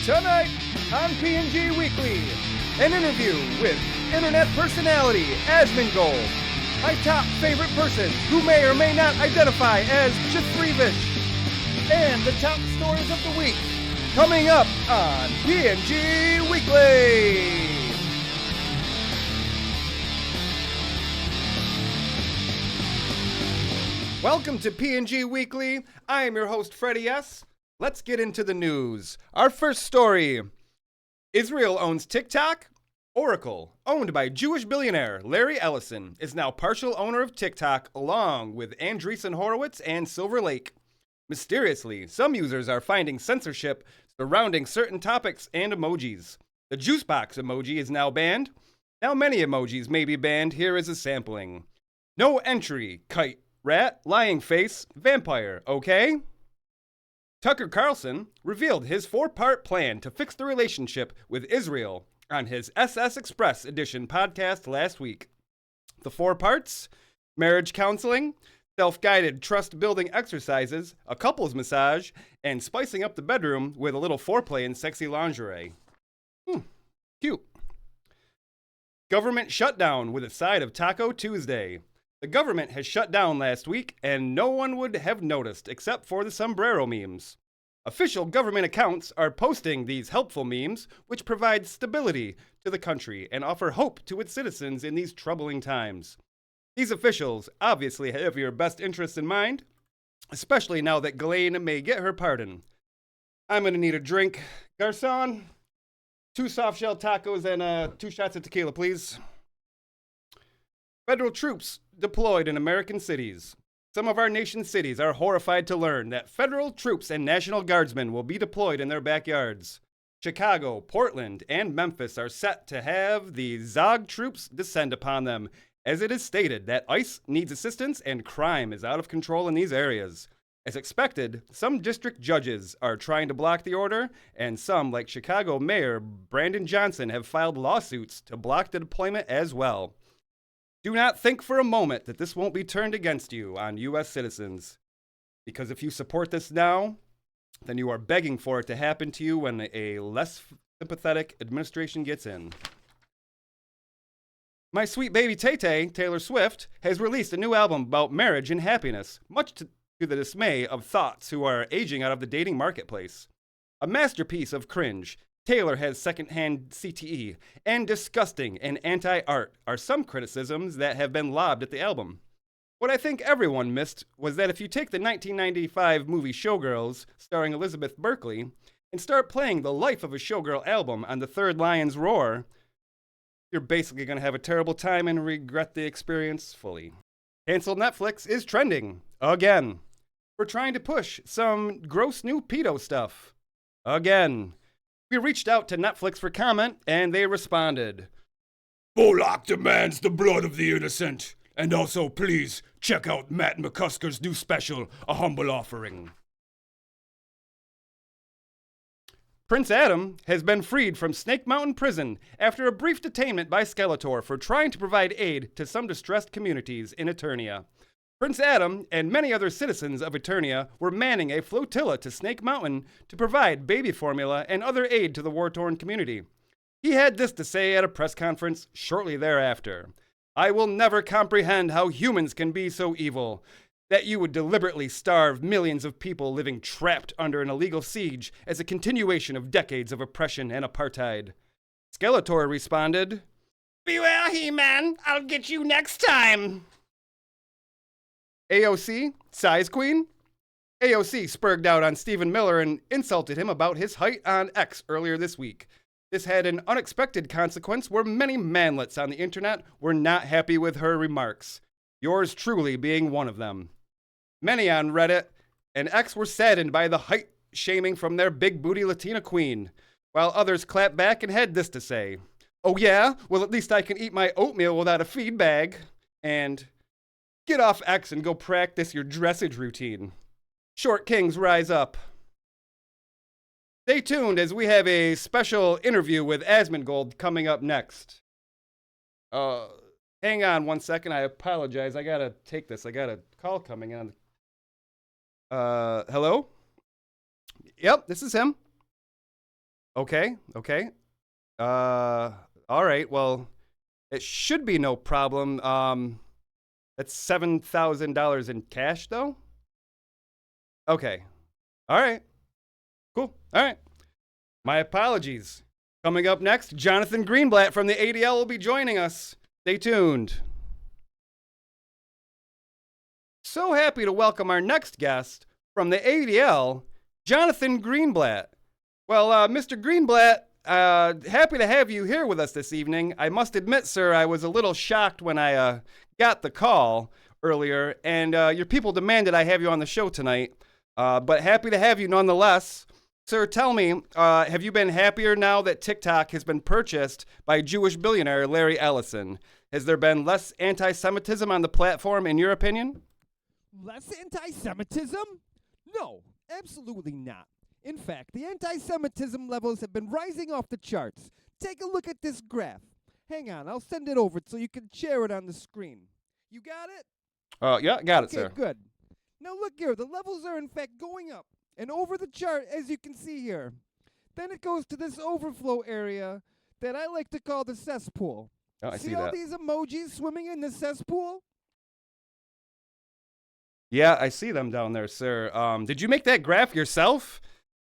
Tonight on P&G Weekly, an interview with internet personality Asmongold, my top favorite person who may or may not identify as Chithreevish, and the top stories of the week coming up on P&G Weekly. Welcome to P&G Weekly. I am your host, Freddie S. Let's get into the news. Our first story. Israel owns Tik Tok. Oracle, owned by Jewish billionaire Larry Ellison, is now partial owner of Tik Tok along with Andreessen Horowitz and Silver Lake. Mysteriously, some users are finding censorship surrounding certain topics and emojis. The juice box emoji is now banned. Now many emojis may be banned. Here is a sampling. No entry, kite, rat, lying face, vampire, okay? Tucker Carlson revealed his 4-part plan to fix the relationship with Israel on his SS Express Edition podcast last week. The 4 parts: marriage counseling, self-guided trust-building exercises, a couples massage, and spicing up the bedroom with a little foreplay and sexy lingerie. Cute. Government shutdown with a side of Taco Tuesday. The government has shut down last week, and no one would have noticed except for the sombrero memes. Official government accounts are posting these helpful memes, which provide stability to the country and offer hope to its citizens in these troubling times. These officials obviously have your best interests in mind, especially now that Ghislaine may get her pardon. I'm going to need a drink. Garçon, 2 soft-shell tacos and 2 shots of tequila, please. Federal troops deployed in American cities. Some of our nation's cities are horrified to learn that federal troops and National Guardsmen will be deployed in their backyards. Chicago, Portland, and Memphis are set to have the Zog troops descend upon them, as it is stated that ICE needs assistance and crime is out of control in these areas. As expected, some district judges are trying to block the order, and some, like Chicago Mayor Brandon Johnson, have filed lawsuits to block the deployment as well. Do not think for a moment that this won't be turned against you on U.S. citizens, because if you support this now, then you are begging for it to happen to you when a less sympathetic administration gets in. My sweet baby Tay-Tay, Taylor Swift, has released a new album about marriage and happiness, much to the dismay of thoughts who are aging out of the dating marketplace. A masterpiece of cringe, Taylor has secondhand CTE, and disgusting and anti-art are some criticisms that have been lobbed at the album. What I think everyone missed was that if you take the 1995 movie Showgirls, starring Elizabeth Berkley, and start playing the Life of a Showgirl album on the third Lion's Roar, you're basically going to have a terrible time and regret the experience fully. Canceled Netflix is trending, again. We're trying to push some gross new pedo stuff, again. We reached out to Netflix for comment, and they responded. Bollock demands the blood of the innocent. And also, please, check out Matt McCusker's new special, A Humble Offering. Prince Adam has been freed from Snake Mountain Prison after a brief detainment by Skeletor for trying to provide aid to some distressed communities in Eternia. Prince Adam and many other citizens of Eternia were manning a flotilla to Snake Mountain to provide baby formula and other aid to the war-torn community. He had this to say at a press conference shortly thereafter. I will never comprehend how humans can be so evil, that you would deliberately starve millions of people living trapped under an illegal siege as a continuation of decades of oppression and apartheid. Skeletor responded, Beware, He-Man, I'll get you next time. AOC, size queen? AOC spurged out on Stephen Miller and insulted him about his height on X earlier this week. This had an unexpected consequence where many manlets on the internet were not happy with her remarks, yours truly being one of them. Many on Reddit and X were saddened by the height shaming from their big booty Latina queen, while others clapped back and had this to say. Oh yeah? Well, at least I can eat my oatmeal without a feed bag. And get off X and go practice your dressage routine. Short kings rise up. Stay tuned as we have a special interview with Asmongold coming up next. Hang on one second. I apologize. I gotta take this. I got a call coming in. Hello? Yep, this is him. Okay. All right. Well, it should be no problem. That's $7,000 in cash, though. Okay. All right. Cool. All right. My apologies. Coming up next, Jonathan Greenblatt from the ADL will be joining us. Stay tuned. So happy to welcome our next guest from the ADL, Jonathan Greenblatt. Well, Mr. Greenblatt, happy to have you here with us this evening. I must admit, sir, I was a little shocked when I got the call earlier, and your people demanded I have you on the show tonight. But happy to have you nonetheless. Sir, tell me, have you been happier now that TikTok has been purchased by Jewish billionaire Larry Ellison? Has there been less anti-Semitism on the platform, in your opinion? Less anti-Semitism? No, absolutely not. In fact, the anti-Semitism levels have been rising off the charts. Take a look at this graph. Hang on, I'll send it over so you can share it on the screen. You got it? Yeah, got it, sir. Okay, good. Now look here, the levels are in fact going up and over the chart, as you can see here. Then it goes to this overflow area that I like to call the cesspool. Oh, I see all that. these emojis swimming in the cesspool? Yeah, I see them down there, sir. Did you make that graph yourself?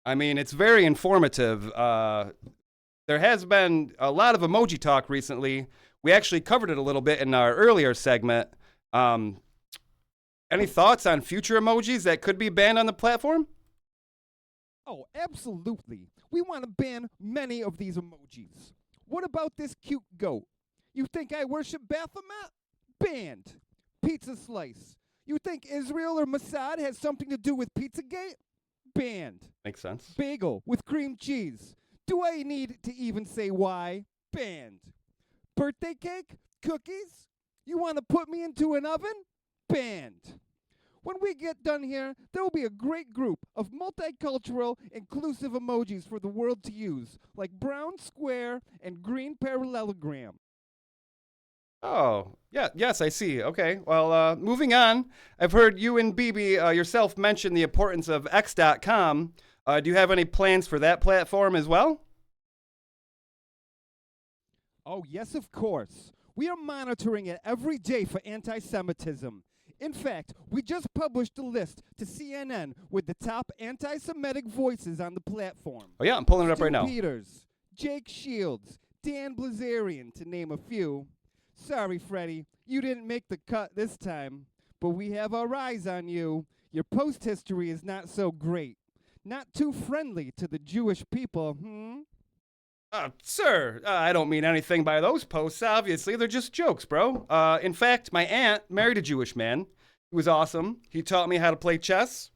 I mean, it's very informative. There has been a lot of emoji talk recently. We actually covered it a little bit in our earlier segment. Any thoughts on future emojis that could be banned on the platform? Oh, absolutely. We want to ban many of these emojis. What about this cute goat? You think I worship Baphomet? Banned. Pizza slice. You think Israel or Mossad has something to do with Pizzagate? Banned. Makes sense. Bagel with cream cheese. Do I need to even say why? Banned. Birthday cake? Cookies? You want to put me into an oven? Banned. When we get done here, there will be a great group of multicultural, inclusive emojis for the world to use, like brown square and green parallelogram. Oh, yeah, yes, I see. Okay, well, moving on. I've heard you and Bibi yourself mention the importance of X.com. Do you have any plans for that platform as well? Oh, yes, of course. We are monitoring it every day for anti-Semitism. In fact, we just published a list to CNN with the top anti-Semitic voices on the platform. Oh, yeah, I'm pulling it up right now. Peters, Jake Shields, Dan Blazarian, to name a few. Sorry, Freddie, you didn't make the cut this time, but we have our eyes on you. Your post history is not so great. Not too friendly to the Jewish people, Sir, I don't mean anything by those posts, obviously. They're just jokes, bro. In fact, my aunt married a Jewish man. He was awesome. He taught me how to play chess.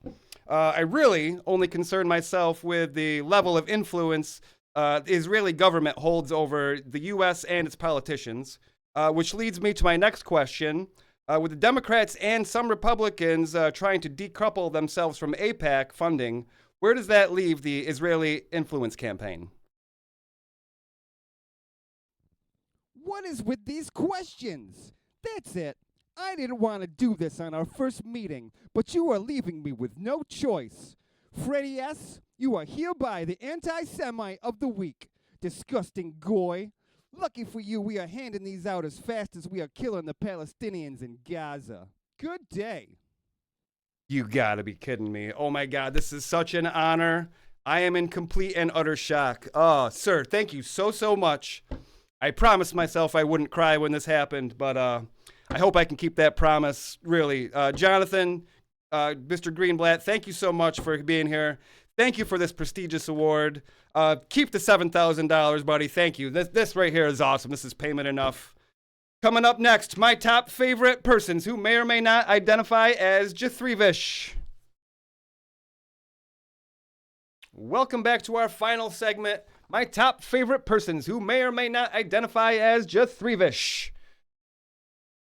I really only concern myself with the level of influence the Israeli government holds over the U.S. and its politicians. Which leads me to my next question. With the Democrats and some Republicans trying to decouple themselves from AIPAC funding, where does that leave the Israeli influence campaign? What is with these questions? That's it. I didn't want to do this on our first meeting, but you are leaving me with no choice. Freddie S., you are hereby the anti-Semite of the week. Disgusting goy. Lucky for you, we are handing these out as fast as we are killing the Palestinians in Gaza. Good day. You gotta be kidding me. Oh my God, this is such an honor. I am in complete and utter shock. Oh, sir, thank you so much. I promised myself I wouldn't cry when this happened, but I hope I can keep that promise, really. Jonathan, Mr. Greenblatt, thank you so much for being here. Thank you for this prestigious award. Keep the $7,000, buddy. Thank you. This right here is awesome. This is payment enough. Coming up next, my top favorite persons who may or may not identify as Jethrivish. Welcome back to our final segment, my top favorite persons who may or may not identify as Jethrivish.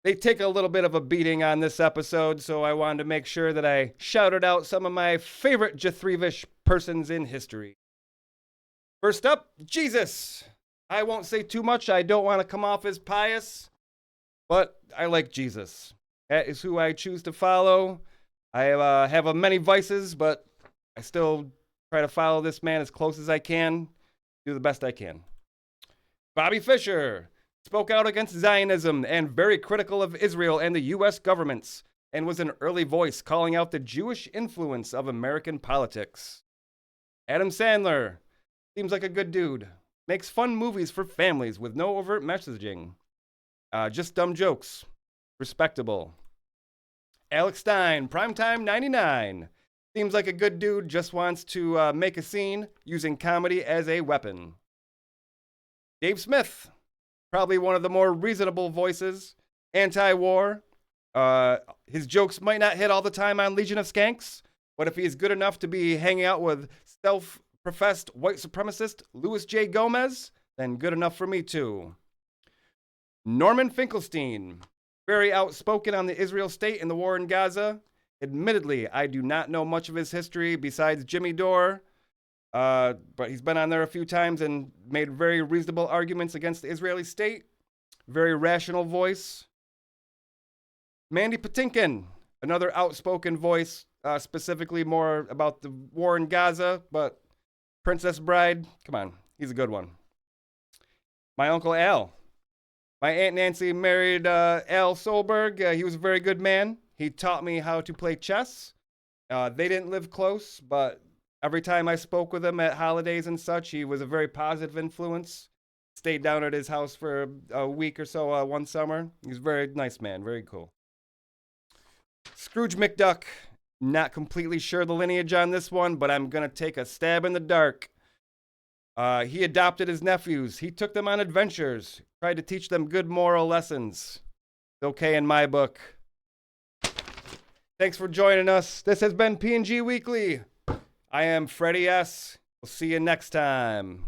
They take a little bit of a beating on this episode, so I wanted to make sure that I shouted out some of my favorite Jethrivish persons in history. First up, Jesus. I won't say too much. I don't want to come off as pious, but I like Jesus. That is who I choose to follow. I have many vices, but I still try to follow this man as close as I can. do the best I can. Bobby Fischer spoke out against Zionism and very critical of Israel and the U.S. governments, and was an early voice calling out the Jewish influence of American politics. Adam Sandler seems like a good dude. Makes fun movies for families with no overt messaging. Just dumb jokes. Respectable. Alex Stein, Primetime 99. Seems like a good dude, just wants to make a scene using comedy as a weapon. Dave Smith, probably one of the more reasonable voices. Anti-war. His jokes might not hit all the time on Legion of Skanks, but if he's good enough to be hanging out with self-professed white supremacist Louis J. Gomez, then good enough for me too. Norman Finkelstein, very outspoken on the Israel state and the war in Gaza. Admittedly, I do not know much of his history besides Jimmy Dore, but he's been on there a few times and made very reasonable arguments against the Israeli state. Very rational voice. Mandy Patinkin, another outspoken voice, specifically more about the war in Gaza, but Princess Bride, come on, he's a good one. My Uncle Al. My Aunt Nancy married Al Solberg. He was a very good man. He taught me how to play chess. They didn't live close, but every time I spoke with him at holidays and such, he was a very positive influence. Stayed down at his house for a week or so one summer. He was a very nice man, very cool. Scrooge McDuck. Not completely sure the lineage on this one, but I'm going to take a stab in the dark. He adopted his nephews. He took them on adventures. Tried to teach them good moral lessons. It's okay in my book. Thanks for joining us. This has been P&G Weekly. I am Freddie S. We'll see you next time.